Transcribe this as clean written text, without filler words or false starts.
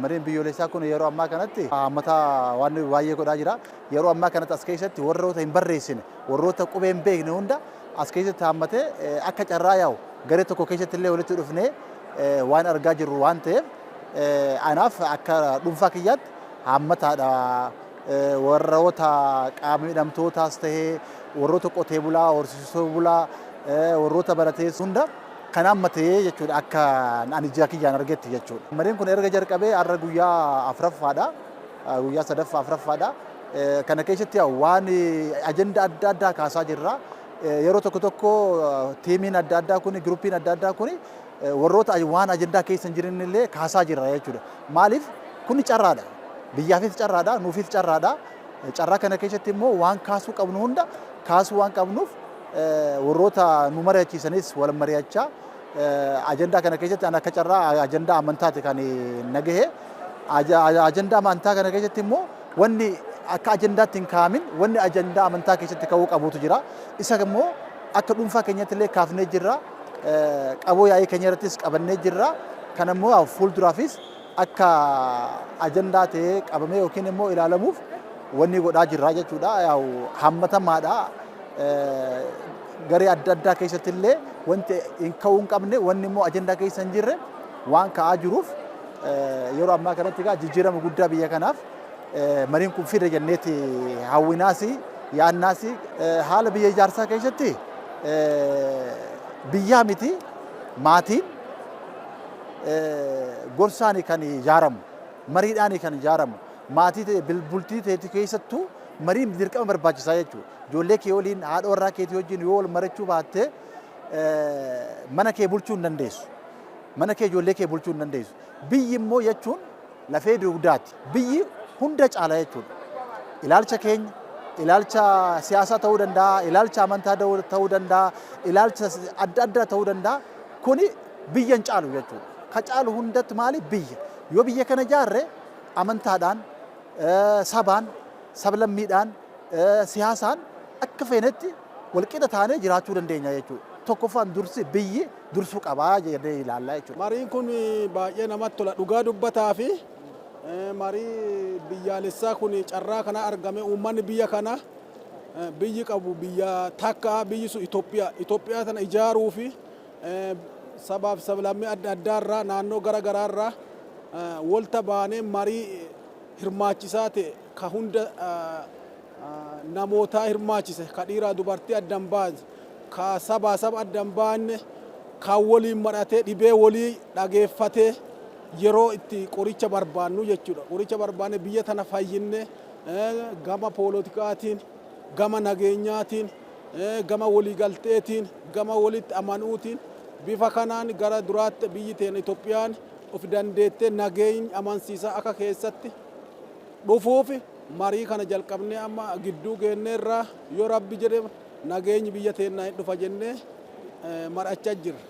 Mariin biyyoolessaa kun yeroo ammaa kanatti hammata waan baay'ee godhaa jira. Yeroo ammaa kanatti as keessatti warroota hin barreessine, warroota qubee hin beekne hunda as keessatti hammatee akka carraa yaa'u garee tokko keessatti illee walitti dhufnee waan argaa jirru waan ta'eef anaaf akka dhuunfaa kiyyaatti hammataadha. Warroota qaama miidhamtootaas ta'ee warroota qotee bulaa, horsiisee bulaa, warroota baratee hunda kan hammatee jechuudha akka ani ija kiyyaan argetti jechuudha. Mariin kun erga jalqabee har'a guyyaa afuraffaadha. Guyyaa sadaffaa afuraffaadha. Kana keessatti waan ajenda adda addaa kaasaa jirra. Yeroo tokko tokko tiimiin adda addaa kun, giruppiin adda addaa kun warroota waan ajendaa keessa hin jirin illee kaasaa jirra jechuudha. Maaliif kun carraadha. Biyyaafis carraadha, nuufis carraadha. Carraa kana keessatti immoo waan kaasuu qabnu hunda kaasuu waan qabnuuf warroota nu mari'achiisanis wal mari'achaa ajendaa kana keessatti akka carraa ajendaa amantaati kan nagahe. Ajendaa amantaa kana keessatti immoo wanni akka ajendaatti hin kaamin wanni ajendaa amantaa keessatti ka'uu qabutu jira. Isa immoo akka dhuunfaa keenyatti illee kaafnee jirra. Qaboo yaa'ii keenya irrattis qabannee jirra. Kana immoo fuulduraafis akka ajendaa ta'ee qabamee yookiin immoo ilaalamuuf wanni godhaa jirra jechuudha. Hammatamaadha. Garee adda addaa keessatti illee wanti hin ka'uu hin qabne wanni immoo ajendaa keessa hin jirre waan ka'aa jiruuf yeroo ammaa kanatti jijjiirama guddaa biyya kanaaf mariin kun fide jenneeti hawwinaasi yaannaasi haala biyya ijaarsaa keessatti biyyaa miti maatiin gorsaani kan ijaaramu mariidhaani kan ijaaramu maatii bultii ta'e keessattuu mariin dirqama barbaachisaa jechuudha. Ijoollee kee waliin haadha warraa keetii wajjin yoo wal mari'achuu baatte mana kee bulchuu hin dandeessu. Mana kee ijoollee kee bulchuu hin dandeessu. Biyyi immoo jechuun lafee dugdaati. Biyyi hunda caala jechuudha. Ilaalcha keenya, ilaalcha siyaasaa ta'uu danda'a, ilaalcha amantaa ta'uu danda'a, ilaalcha adda addaa ta'uu danda'a. Kuni biyya hin caalu jechuudha. Ka caalu hundatti maali biyya. Yoo biyya kana ijaarre amantaadhaan, sabaan, sablammiidhaan, siyaasaan akka feenetti walqixa taanee jiraachuu dandeenya jechuudha. Tokkoffaan dursi biyyi dursuu qabaa jedhee ilaallaa jechuudha. Mariin kun baay'ee namatti tola. Dhugaa dubbataa fi marii biyyaalessaa kun carraa kana argame uummanni biyya kana biyyi qabu biyya takka biyyi sun Itoophiyaa. Itoophiyaa tana ijaaruu fi sabaaf sablammii adda addaarraa naannoo garaagaraarraa walta baanee marii hirmaachisaa ta'e ka hunda namootaa hirmaachise ka dhiiraa dubartii addan baase ka saba addan baanne ka waliin maratee dhibee walii dhageeffatee yeroo itti qoricha barbaannu jechuudha. Qoricha barbaanne biyya tana fayyinne gama polotikaatiin, gama nageenyaatiin, gama waliigalteetiin, gama walitti amanuutiin bifa kanaan gara duraatti biyyi teenya Itoophiyaan of dandeettee nageenya amansiisaa akka keessatti dhufuuf marii kana jalqabnee amma gidduu geenneerraa yoo rabbi jedhe nageenyi biyya teennaa hin dhufa jennee mar'achaa jirra.